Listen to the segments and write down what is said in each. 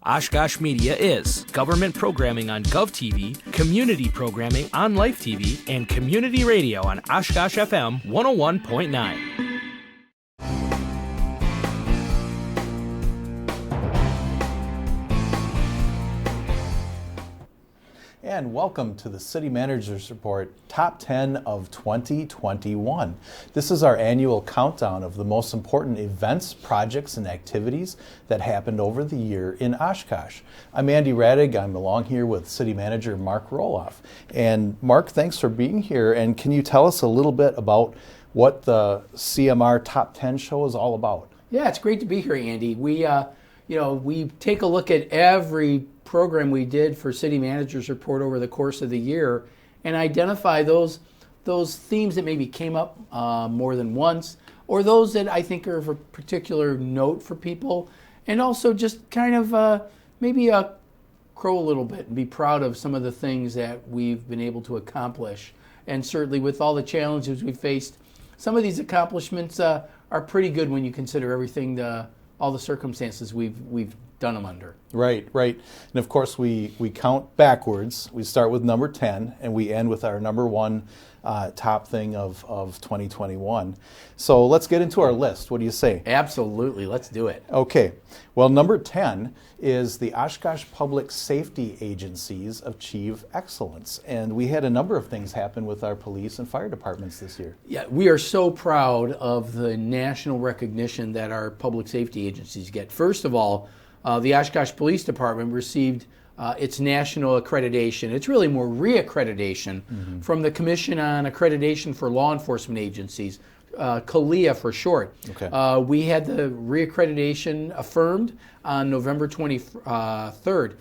Oshkosh Media is government programming on GovTV, community programming on Life TV, and community radio on Oshkosh FM 101.9. And welcome to the City Manager's Report Top 10 of 2021. This is our annual countdown of the most important events, projects, and activities that happened over the year in Oshkosh. I'm Andy Radig. I'm along here with City Manager Mark Rohloff. And Mark, thanks for being here. And can you tell us a little bit about what the CMR Top 10 show is all about? Yeah, it's great to be here, Andy. We take a look at every program we did for City Manager's Report over the course of the year and identify those themes that maybe came up more than once, or those that I think are of a particular note for people, and also just kind of maybe crow a little bit and be proud of some of the things that we've been able to accomplish. And certainly with all the challenges we faced, some of these accomplishments are pretty good when you consider everything, all the circumstances we've done them under. Right. And of course, we count backwards. We start with number 10, and we end with our number one top thing of 2021. So let's get into our list. What do you say? Absolutely. Let's do it. Okay. Well, number 10 is the Oshkosh Public Safety Agencies Achieve Excellence. And we had a number of things happen with our police and fire departments this year. Yeah, we are so proud of the national recognition that our public safety agencies get. First of all, the Oshkosh Police Department received its national accreditation. It's really more re-accreditation from the Commission on Accreditation for Law Enforcement Agencies, CALEA for short. Okay. We had the re-accreditation affirmed on November 23rd.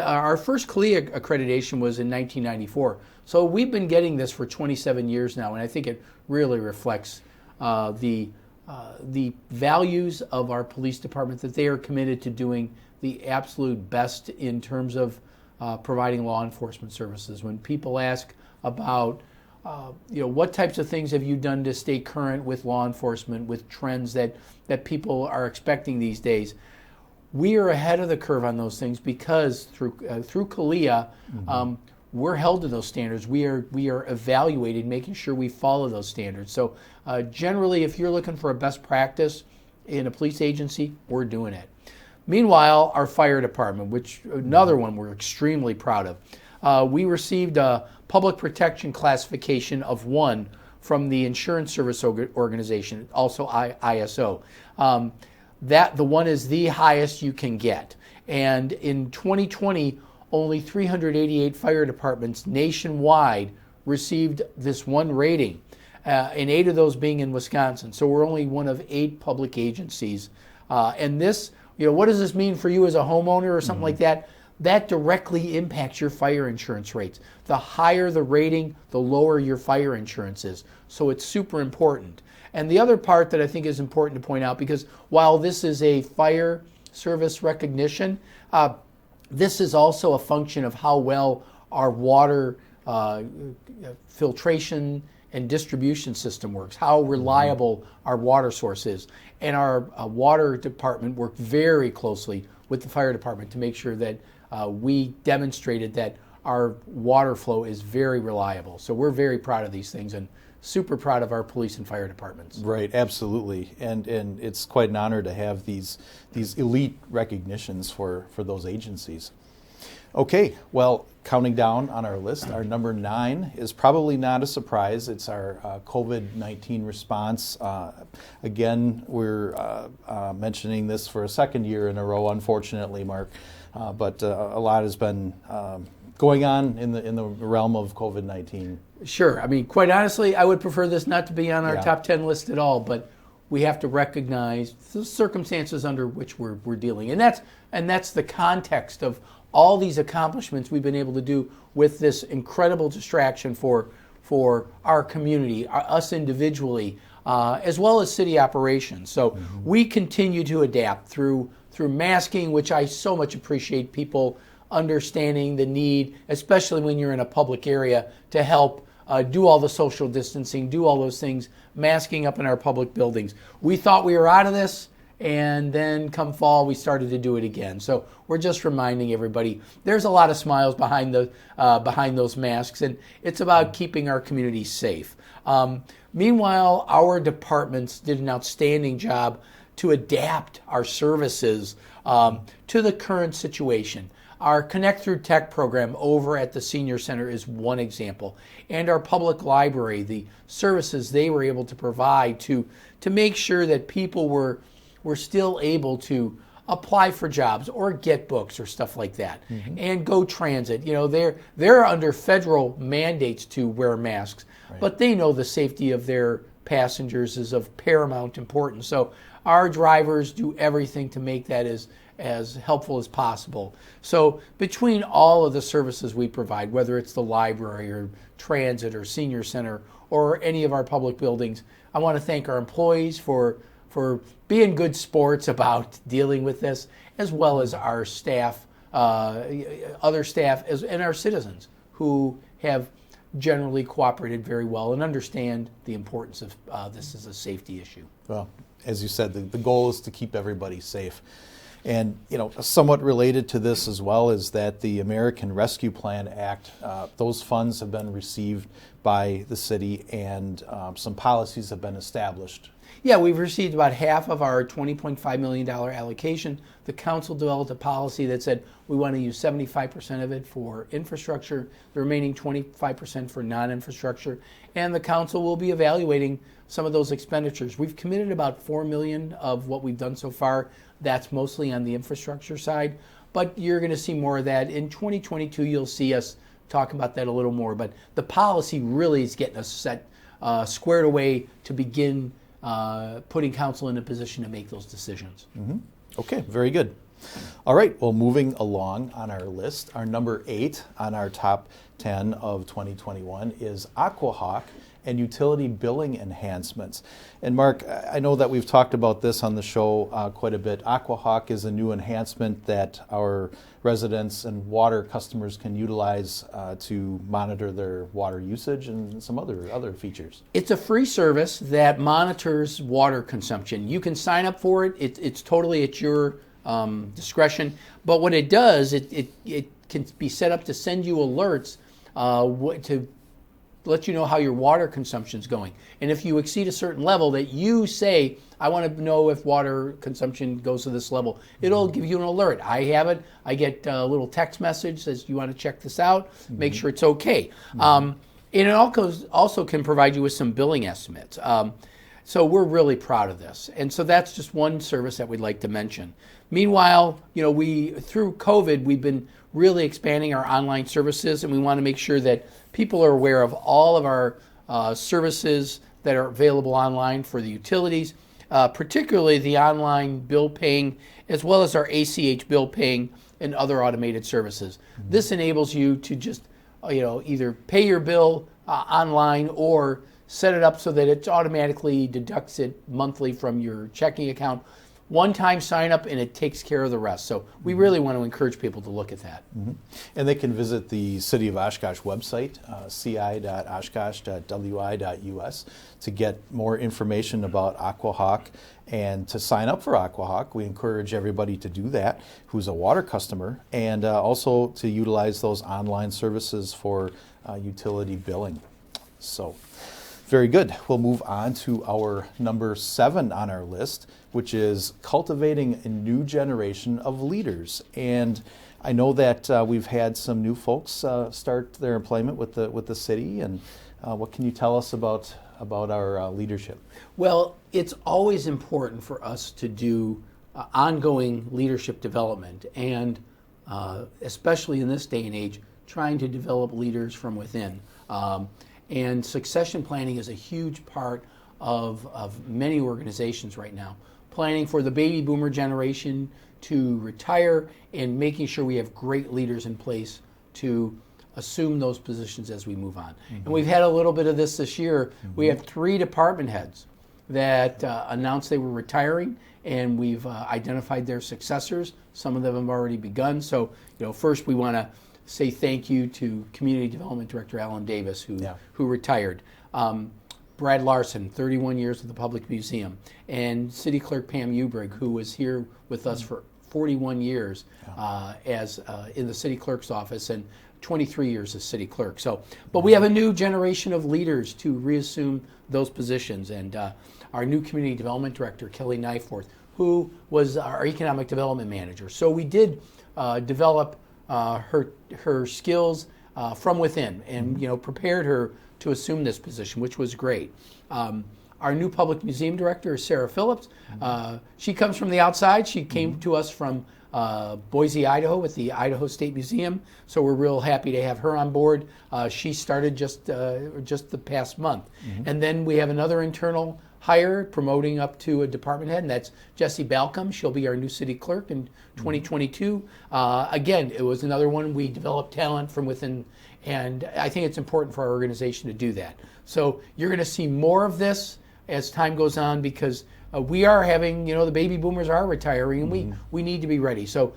Our first CALEA accreditation was in 1994. So we've been getting this for 27 years now, and I think it really reflects the values of our police department, that they are committed to doing the absolute best in terms of providing law enforcement services. When people ask about, what types of things have you done to stay current with law enforcement, with trends that people are expecting these days, we are ahead of the curve on those things because through CALEA, we're held to those standards. We are evaluated, making sure we follow those standards. So generally, if you're looking for a best practice in a police agency, we're doing it. Meanwhile, our fire department, which another one we're extremely proud of, we received a public protection classification of 1 from the Insurance Service Organization, also ISO. The 1 is the highest you can get. And in 2020, only 388 fire departments nationwide received this 1 rating, and 8 of those being in Wisconsin. So we're only one of 8 public agencies. And this, what does this mean for you as a homeowner or something like that? That directly impacts your fire insurance rates. The higher the rating, the lower your fire insurance is. So it's super important. And the other part that I think is important to point out, because while this is a fire service recognition, this is also a function of how well our water filtration and distribution system works, how reliable our water source is. And our water department worked very closely with the fire department to make sure that we demonstrated that our water flow is very reliable. So we're very proud of these things and super proud of our police and fire departments. Right, absolutely. And it's quite an honor to have these elite recognitions for those agencies. Okay, well, counting down on our list, our number 9 is probably not a surprise. It's our COVID-19 response. Again, we're mentioning this for a second year in a row, unfortunately, Mark. But a lot has been going on in the realm of COVID-19. Sure. I mean, quite honestly, I would prefer this not to be on our top 10 list at all, but we have to recognize the circumstances under which we're dealing. And that's the context of all these accomplishments we've been able to do with this incredible distraction for our community, us individually, as well as city operations. So we continue to adapt through masking, which I so much appreciate people understanding the need, especially when you're in a public area, to help do all the social distancing, do all those things, masking up in our public buildings. We thought we were out of this, and then come fall, we started to do it again. So we're just reminding everybody, there's a lot of smiles behind those masks, and it's about keeping our community safe. Meanwhile, our departments did an outstanding job to adapt our services to the current situation. Our Connect Through Tech program over at the Senior Center is one example. And our public library, the services they were able to provide to make sure that people were still able to apply for jobs or get books or stuff like that. And Go Transit, they're under federal mandates to wear masks, but they know the safety of their passengers is of paramount importance. So our drivers do everything to make that as helpful as possible. So between all of the services we provide, whether it's the library or transit or senior center or any of our public buildings, I want to thank our employees for being good sports about dealing with this, as well as our staff, other staff, and our citizens who have generally cooperated very well and understand the importance of this as a safety issue. Well, as you said, the goal is to keep everybody safe. And, somewhat related to this as well is that the American Rescue Plan Act, those funds have been received by the city, and some policies have been established. Yeah, we've received about half of our $20.5 million allocation. The council developed a policy that said we want to use 75% of it for infrastructure, the remaining 25% for non-infrastructure, and the council will be evaluating some of those expenditures. We've committed about $4 million of what we've done so far. That's mostly on the infrastructure side, but you're going to see more of that. In 2022, you'll see us talk about that a little more, but the policy really is getting us set, squared away to begin putting council in a position to make those decisions. Okay, very good. All right, well, moving along on our list, our number 8 on our top 10 of 2021 is Aqua and utility billing enhancements. And Mark, I know that we've talked about this on the show quite a bit. Aqua is a new enhancement that our residents and water customers can utilize to monitor their water usage and some other features. It's a free service that monitors water consumption. You can sign up for it. It's totally at your discretion. But what it does, it can be set up to send you alerts to let you know how your water consumption is going. And if you exceed a certain level that you say, I want to know if water consumption goes to this level, it'll give you an alert. I have it. I get a little text message says, you want to check this out, make sure it's okay. And it also can provide you with some billing estimates. So we're really proud of this. And so that's just one service that we'd like to mention. Meanwhile, through COVID, we've been really expanding our online services, and we want to make sure that people are aware of all of our services that are available online for the utilities, particularly the online bill paying, as well as our ACH bill paying and other automated services. This enables you to just either pay your bill online or set it up so that it automatically deducts it monthly from your checking account. One-time sign up, and it takes care of the rest. So we really want to encourage people to look at that. And they can visit the City of Oshkosh website, ci.oshkosh.wi.us, to get more information about Aqua and to sign up for Aqua. We encourage everybody to do that who's a water customer, and also to utilize those online services for utility billing. So, very good. We'll move on to our number 7 on our list, which is cultivating a new generation of leaders. And I know that we've had some new folks start their employment with the city. And what can you tell us about our leadership? Well, it's always important for us to do ongoing leadership development, and especially in this day and age, trying to develop leaders from within. And succession planning is a huge part of many organizations right now. Planning for the baby boomer generation to retire and making sure we have great leaders in place to assume those positions as we move on. And we've had a little bit of this year. We have 3 department heads that announced they were retiring, and we've identified their successors. Some of them have already begun. So, first we want to say thank you to Community Development Director Alan Davis, who retired. Brad Larson, 31 years with the Public Museum, and City Clerk Pam Ubrig, who was here with us for 41 years as in the City Clerk's office and 23 years as City Clerk. So, but we have a new generation of leaders to reassume those positions, and our new Community Development Director, Kelly Nyforth, who was our Economic Development Manager. So we did develop her skills from within, and prepared her to assume this position, which was great. Our new Public Museum Director is Sarah Phillips. She comes from the outside. She came to us from Boise, Idaho, with the Idaho State Museum. So we're real happy to have her on board. She started just the past month. And then we have another internal hire promoting up to a department head, and that's Jessie Balcom. She'll be our new city clerk in 2022. Again, it was another one. We developed talent from within, and I think it's important for our organization to do that. So you're going to see more of this as time goes on, because we are having, the baby boomers are retiring, and we need to be ready. So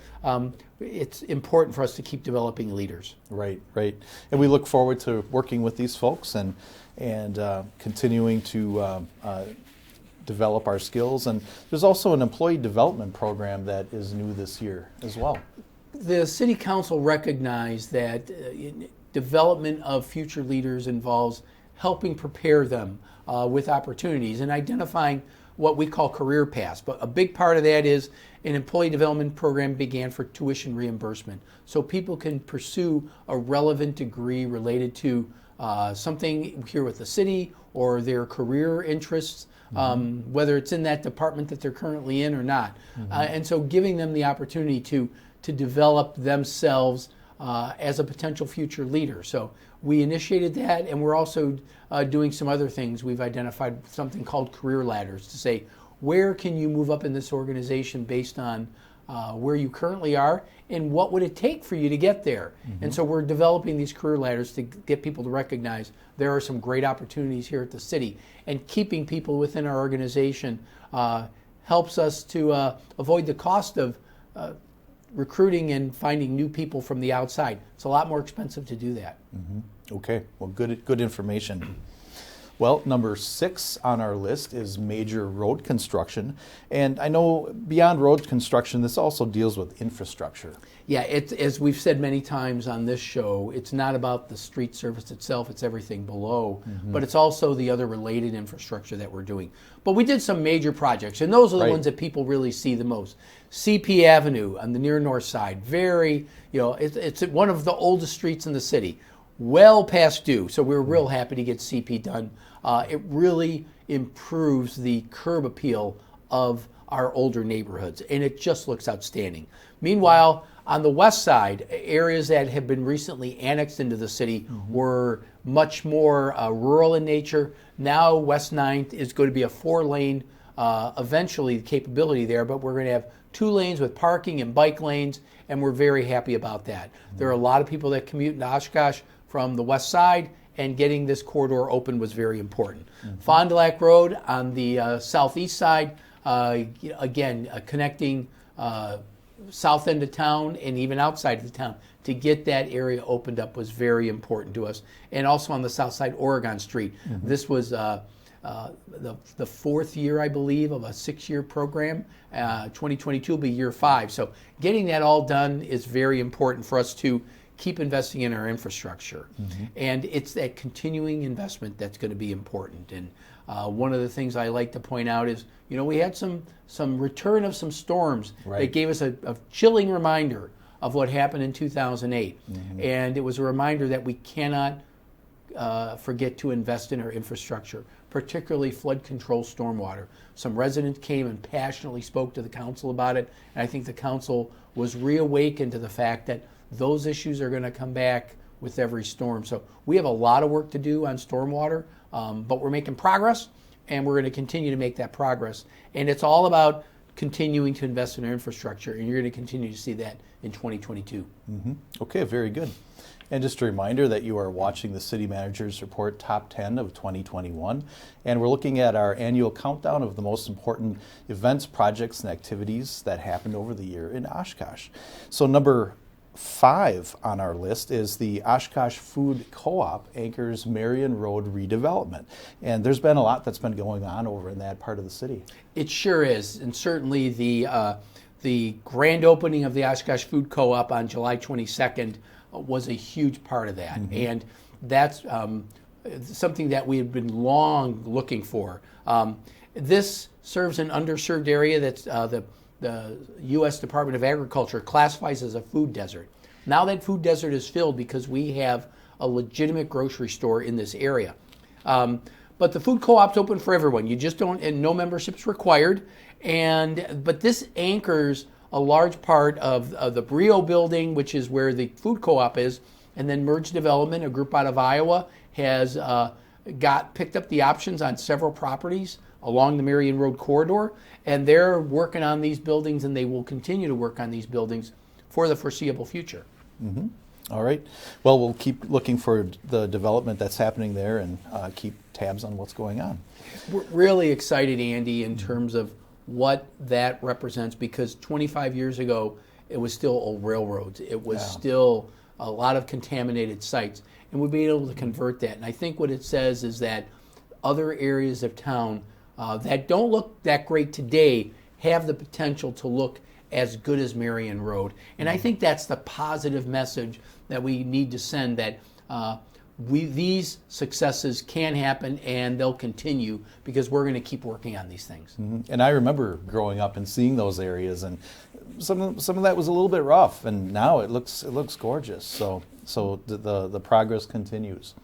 it's important for us to keep developing leaders. Right. And we look forward to working with these folks and continuing to develop our skills. And there's also an employee development program that is new this year as well. The City Council recognized that development of future leaders involves helping prepare them with opportunities and identifying what we call career paths. But a big part of that is an employee development program began for tuition reimbursement, so people can pursue a relevant degree related to something here with the city or their career interests, whether it's in that department that they're currently in or not. And so giving them the opportunity to develop themselves as a potential future leader. So we initiated that, and we're also doing some other things. We've identified something called career ladders to say, where can you move up in this organization based on where you currently are, and what would it take for you to get there? And so we're developing these career ladders to get people to recognize there are some great opportunities here at the city, and keeping people within our organization helps us to avoid the cost of recruiting and finding new people from the outside. It's a lot more expensive to do that. Okay, well, good information. Well, number 6 on our list is major road construction. And I know beyond road construction, this also deals with infrastructure. Yeah, as we've said many times on this show, it's not about the street surface itself, it's everything below, but it's also the other related infrastructure that we're doing. But we did some major projects, and those are the ones that people really see the most. CP Avenue on the near north side, it's one of the oldest streets in the city, well past due, so we're real happy to get CP done. It really improves the curb appeal of our older neighborhoods, and it just looks outstanding. Meanwhile, on the west side, areas that have been recently annexed into the city were much more rural in nature. Now West 9th is going to be a 4-lane, eventually capability there, but we're going to have 2 lanes with parking and bike lanes, and we're very happy about that. There are a lot of people that commute into Oshkosh from the west side, and getting this corridor open was very important. Fond du Lac Road on the southeast side, again, connecting south end of town and even outside of the town, to get that area opened up was very important to us. And also on the south side, Oregon Street. This was the 4th year, I believe, of a 6-year program. 2022 will be year 5. So getting that all done is very important for us to keep investing in our infrastructure. And it's that continuing investment that's going to be important. And one of the things I like to point out is, we had some return of some storms that gave us a chilling reminder of what happened in 2008. And it was a reminder that we cannot forget to invest in our infrastructure, particularly flood control stormwater. Some residents came and passionately spoke to the council about it, and I think the council was reawakened to the fact that those issues are going to come back with every storm. So we have a lot of work to do on stormwater, but we're making progress, and we're going to continue to make that progress. And it's all about continuing to invest in our infrastructure, and you're going to continue to see that in 2022. Okay, very good. And just a reminder that you are watching the City Manager's Report Top 10 of 2021, and we're looking at our annual countdown of the most important events, projects, and activities that happened over the year in Oshkosh. So number 5 on our list is the Oshkosh Food Co-op anchors Marion Road redevelopment. And there's been a lot that's been going on over in that part of the city. It sure is, and certainly the grand opening of the Oshkosh Food Co-op on July 22nd was a huge part of that, and that's something that we have been long looking for. This serves an underserved area that's the U.S. Department of Agriculture classifies as a food desert. Now that food desert is filled because we have a legitimate grocery store in this area. But the food co-op's open for everyone. You just don't, and no membership's required. But this anchors a large part of the Brio building, which is where the food co-op is, and then Merge Development, a group out of Iowa, has picked up the options on several properties along the Marion Road corridor, and they're working on these buildings, and they will continue to work on these buildings for the foreseeable future. Mm-hmm. All right. Well, we'll keep looking for the development that's happening there and keep tabs on what's going on. We're really excited, Andy, in terms of what that represents, because 25 years ago, it was still old railroads. It was still a lot of contaminated sites, and we've been able to convert that. And I think what it says is that other areas of town that don't look that great today have the potential to look as good as Marion Road. And I think that's the positive message that we need to send, that these successes can happen and they'll continue because we're going to keep working on these things. Mm-hmm. And I remember growing up and seeing those areas, and some of that was a little bit rough, and now it looks gorgeous. So the progress continues.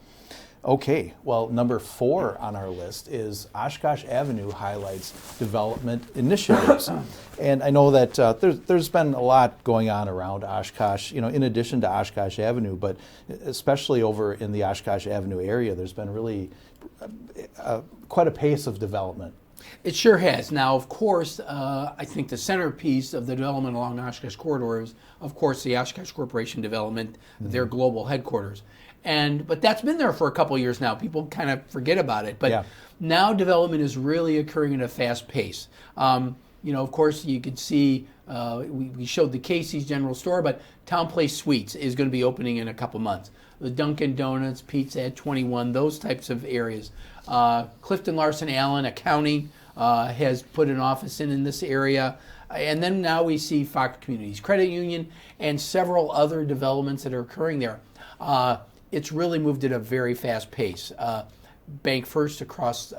Okay, well, number 4 on our list is Oshkosh Avenue highlights development initiatives. And I know that there's been a lot going on around Oshkosh, in addition to Oshkosh Avenue, but especially over in the Oshkosh Avenue area, there's been really quite a pace of development. It sure has. Now, of course, I think the centerpiece of the development along the Oshkosh corridor is, of course, the Oshkosh Corporation development, their global headquarters. But that's been there for a couple of years now. People kind of forget about it. But now development is really occurring at a fast pace. Of course, you could see, we showed the Casey's General Store, but Town Place Suites is going to be opening in a couple months. The Dunkin' Donuts, Pizza at 21, those types of areas. Clifton Larson Allen Accounting has put an office in this area. And then now we see Fox Communities Credit Union and several other developments that are occurring there. It's really moved at a very fast pace. Bank First across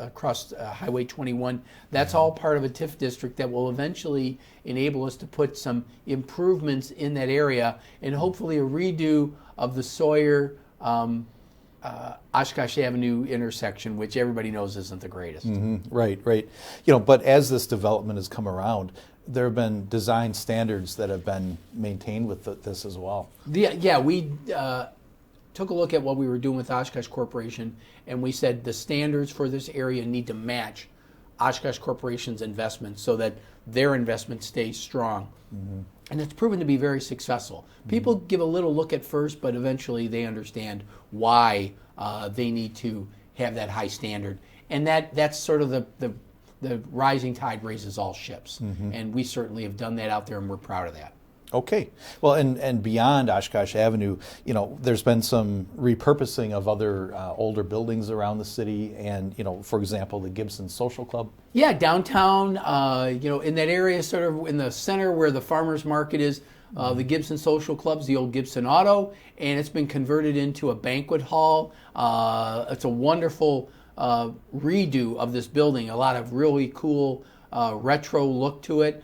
Highway 21, that's all part of a TIF district that will eventually enable us to put some improvements in that area, and hopefully a redo of the Sawyer Oshkosh Avenue intersection, which everybody knows isn't the greatest. Mm-hmm. Right. But as this development has come around, there have been design standards that have been maintained with this as well. We took a look at what we were doing with Oshkosh Corporation, and we said the standards for this area need to match Oshkosh Corporation's investments so that their investment stays strong. Mm-hmm. And it's proven to be very successful. People give a little look at first, but eventually they understand why they need to have that high standard. And that's sort of the rising tide raises all ships. Mm-hmm. And we certainly have done that out there, and we're proud of that. Okay. Well, and beyond Oshkosh Avenue, there's been some repurposing of other older buildings around the city, and, for example, the Gibson Social Club. Yeah, downtown, in that area, sort of in the center where the farmers market is, the Gibson Social Club's the old Gibson Auto, and it's been converted into a banquet hall. It's a wonderful redo of this building, a lot of really cool retro look to it.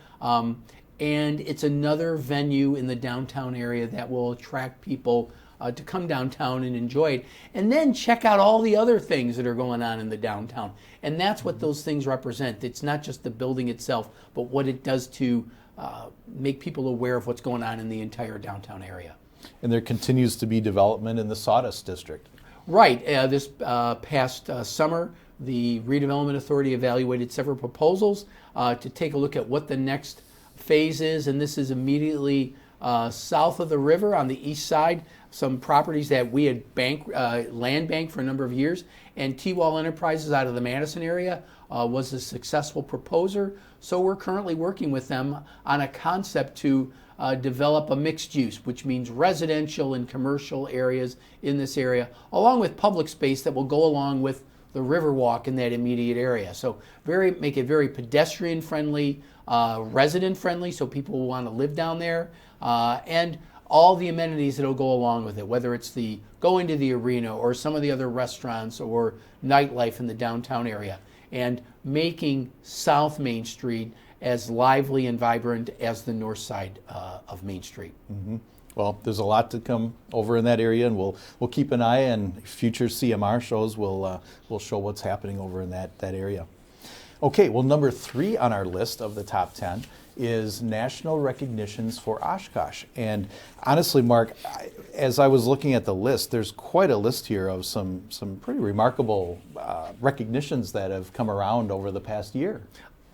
And it's another venue in the downtown area that will attract people to come downtown and enjoy it. And then check out all the other things that are going on in the downtown. And that's what those things represent. It's not just the building itself, but what it does to make people aware of what's going on in the entire downtown area. And there continues to be development in the Sawdust District. Right. This past summer, the Redevelopment Authority evaluated several proposals to take a look at what the next phase is, and this is immediately south of the river on the east side. Some properties that we had land banked for a number of years, and T-Wall Enterprises out of the Madison area was a successful proposer. So we're currently working with them on a concept to develop a mixed use, which means residential and commercial areas in this area, along with public space that will go along with the Riverwalk in that immediate area. So make it very pedestrian friendly, resident friendly, so people will want to live down there, and all the amenities that will go along with it, whether it's the going to the arena or some of the other restaurants or nightlife in the downtown area, and making South Main Street as lively and vibrant as the north side of Main Street. Mm-hmm. Well, there's a lot to come over in that area, and we'll keep an eye, and future CMR shows will show what's happening over in that area. Okay, well, number 3 on our list of the top 10 is national recognitions for Oshkosh. And honestly, Mark, as I was looking at the list, there's quite a list here of some pretty remarkable recognitions that have come around over the past year.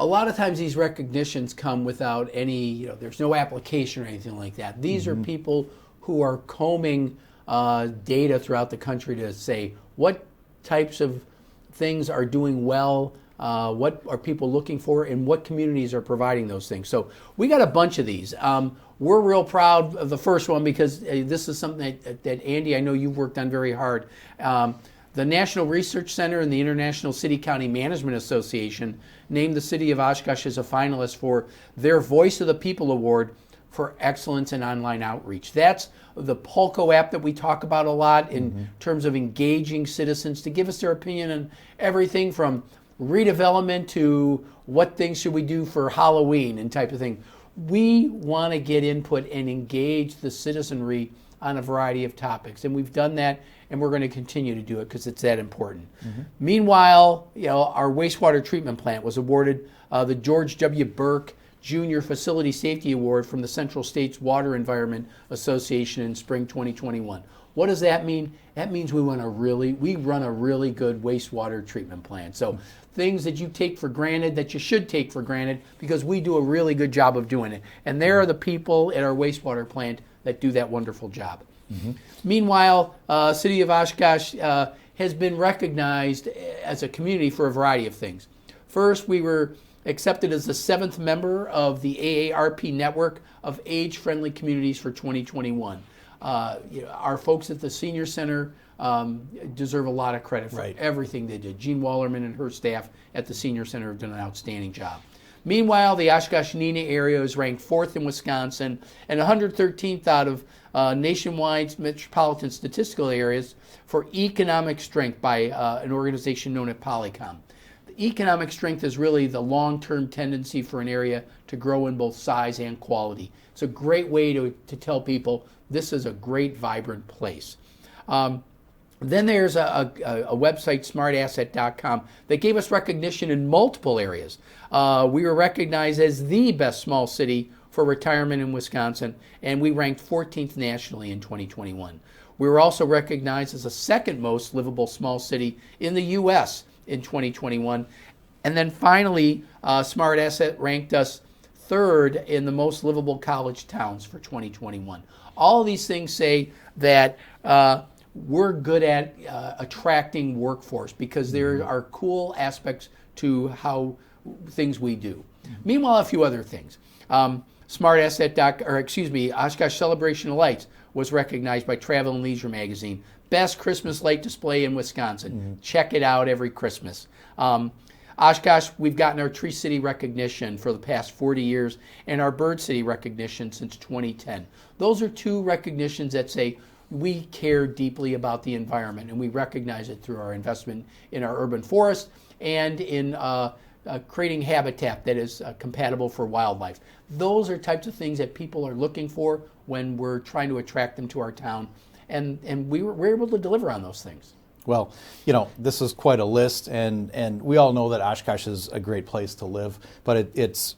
A lot of times these recognitions come without any, there's no application or anything like that. These are people who are combing data throughout the country to say what types of things are doing well, what are people looking for, and what communities are providing those things. So we got a bunch of these. We're real proud of the first one because this is something that Andy, I know you've worked on very hard. The National Research Center and the International City-County Management Association named the city of Oshkosh as a finalist for their Voice of the People Award for excellence in online outreach. That's the Polko app that we talk about a lot in terms of engaging citizens to give us their opinion on everything from redevelopment to what things should we do for Halloween and type of thing. We want to get input and engage the citizenry on a variety of topics, and we've done that, and we're going to continue to do it because it's that important. Meanwhile, our wastewater treatment plant was awarded the George W. Burke Junior Facility Safety Award from the Central States Water Environment Association in spring 2021. What does that mean? That means we run a really good wastewater treatment plant. So things that you take for granted that you should take for granted because we do a really good job of doing it. And there are the people at our wastewater plant that do that wonderful job. Meanwhile, City of Oshkosh has been recognized as a community for a variety of things. First, we were accepted as the 7th member of the AARP network of age-friendly communities for 2021. Our folks at the Senior Center deserve a lot of credit for everything they did. Jean Wallerman and her staff at the Senior Center have done an outstanding job. Meanwhile, the Oshkosh-Neenah area is ranked 4th in Wisconsin and 113th out of nationwide metropolitan statistical areas for economic strength by an organization known as Polycom. The economic strength is really the long-term tendency for an area to grow in both size and quality. It's a great way to tell people this is a great, vibrant place. Then there's a website, smartasset.com, that gave us recognition in multiple areas. We were recognized as the best small city for retirement in Wisconsin, and we ranked 14th nationally in 2021. We were also recognized as the 2nd most livable small city in the U.S. in 2021. And then finally, Smart Asset ranked us 3rd in the most livable college towns for 2021. All of these things say that we're good at attracting workforce because there are cool aspects to how things we do. Meanwhile, a few other things. Oshkosh Celebration of Lights was recognized by Travel and Leisure magazine. Best Christmas light display in Wisconsin. Check it out every Christmas. Oshkosh, we've gotten our Tree City recognition for the past 40 years and our Bird City recognition since 2010. Those are 2 recognitions that say we care deeply about the environment, and we recognize it through our investment in our urban forest and in creating habitat that is compatible for wildlife. Those are types of things that people are looking for when we're trying to attract them to our town, and we're able to deliver on those things. Well, this is quite a list, and we all know that Oshkosh is a great place to live, but it's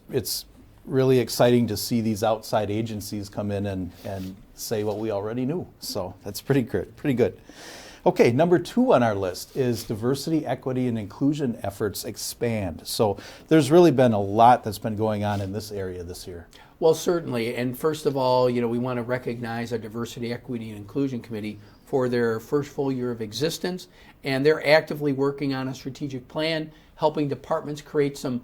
really exciting to see these outside agencies come in and say what we already knew. So that's pretty good. Okay, number 2 on our list is diversity, equity, and inclusion efforts expand. So there's really been a lot that's been going on in this area this year. Well, certainly. And first of all, we want to recognize our Diversity, Equity, and Inclusion Committee for their first full year of existence. And they're actively working on a strategic plan, helping departments create some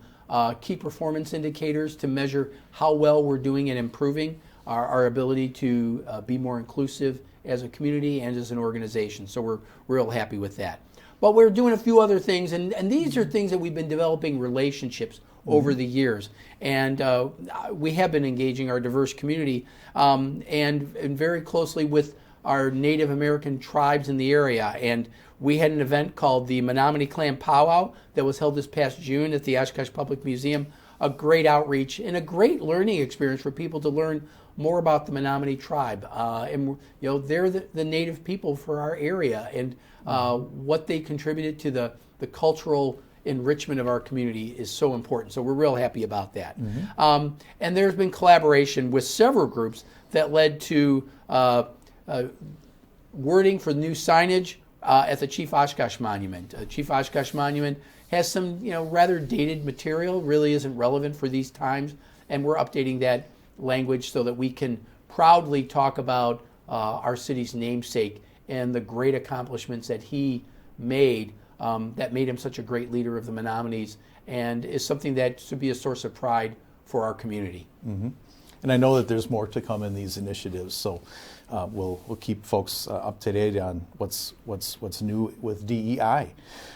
key performance indicators to measure how well we're doing and improving our ability to be more inclusive as a community and as an organization. So we're real happy with that. But we're doing a few other things, and these are things that we've been developing relationships over the years. And we have been engaging our diverse community and very closely with our Native American tribes in the area. And we had an event called the Menominee Clan Powwow that was held this past June at the Oshkosh Public Museum. A great outreach and a great learning experience for people to learn more about the Menominee tribe. And they're the native people for our area, and what they contributed to the cultural enrichment of our community is so important. So we're real happy about that. And there's been collaboration with several groups that led to wording for new signage at the Chief Oshkosh Monument. Chief Oshkosh Monument has some rather dated material, really isn't relevant for these times, and we're updating that language so that we can proudly talk about our city's namesake and the great accomplishments that he made that made him such a great leader of the Menominees, and is something that should be a source of pride for our community. And I know that there's more to come in these initiatives, so we'll keep folks up to date on what's new with DEI.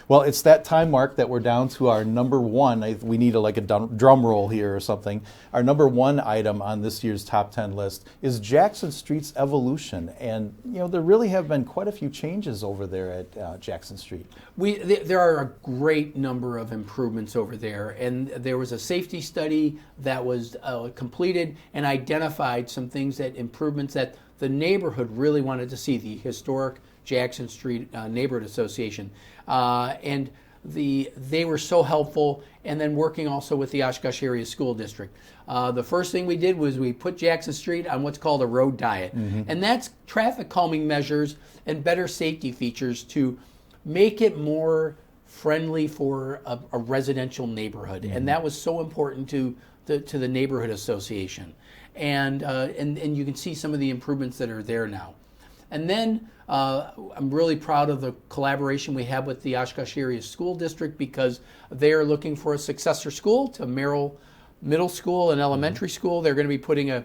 Well, it's that time, Mark, that we're down to our number one. We need a drum roll here or something. Our number one item on this year's top 10 list is Jackson Street's evolution, and there really have been quite a few changes over there at Jackson Street. There are a great number of improvements over there, and there was a safety study that was completed and identified some improvements that the neighborhood really wanted to see, the historic Jackson Street Neighborhood Association. And they were so helpful, and then working also with the Oshkosh Area School District. The first thing we did was we put Jackson Street on what's called a road diet. And that's traffic calming measures and better safety features to make it more friendly for a residential neighborhood. And that was so important to the neighborhood association. And you can see some of the improvements that are there now. And then I'm really proud of the collaboration we have with the Oshkosh Area School District, because they are looking for a successor school to Merrill Middle School and Elementary School. They're going to be putting a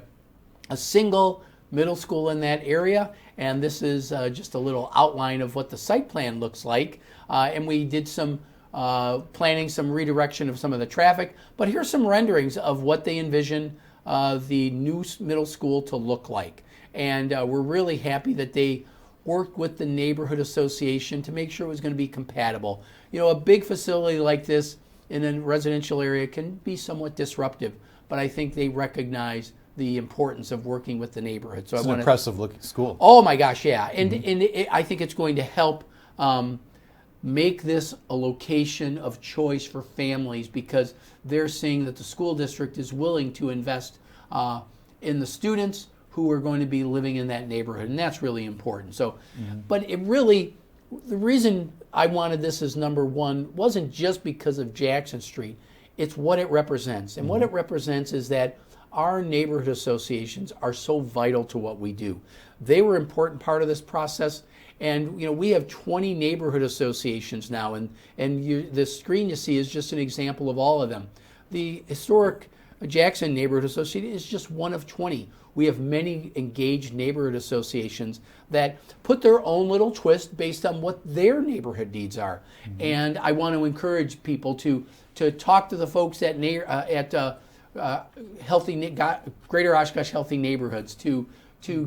single middle school in that area, and this is just a little outline of what the site plan looks like. And we did some planning, some redirection of some of the traffic, but here's some renderings of what they envision the new middle school to look like. And we're really happy that they worked with the neighborhood association to make sure it was going to be compatible. A big facility like this in a residential area can be somewhat disruptive, but I think they recognize the importance of working with the neighborhood. So it's an impressive looking school. Oh my gosh, yeah. And I think it's going to help make this a location of choice for families, because they're seeing that the school district is willing to invest in the students who are going to be living in that neighborhood, and that's really important. So, but the reason I wanted this as number one wasn't just because of Jackson Street. It's what it represents. And what it represents is that our neighborhood associations are so vital to what we do. They were an important part of this process. And we have 20 neighborhood associations now, and the screen you see is just an example of all of them. The historic Jackson Neighborhood Association is just one of 20. We have many engaged neighborhood associations that put their own little twist based on what their neighborhood needs are. And I want to encourage people to talk to the folks at Greater Oshkosh Healthy Neighborhoods to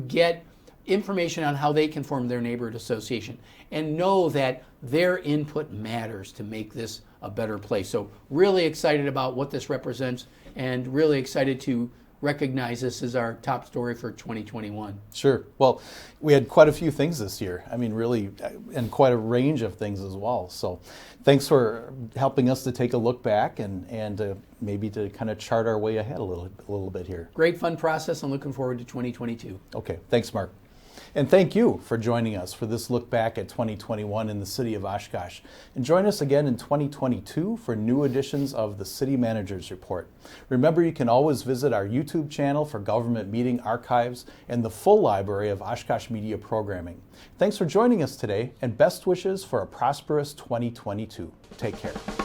get information on how they can form their neighborhood association, and know that their input matters to make this a better place. So really excited about what this represents, and really excited to recognize this as our top story for 2021. Sure. Well, we had quite a few things this year. I mean, really, and quite a range of things as well. So thanks for helping us to take a look back and maybe to kind of chart our way ahead a little bit here. Great fun process. I'm looking forward to 2022. Okay. Thanks, Mark. And thank you for joining us for this look back at 2021 in the city of Oshkosh. And join us again in 2022 for new editions of the City Manager's Report. Remember, you can always visit our YouTube channel for government meeting archives and the full library of Oshkosh media programming. Thanks for joining us today, and best wishes for a prosperous 2022. Take care.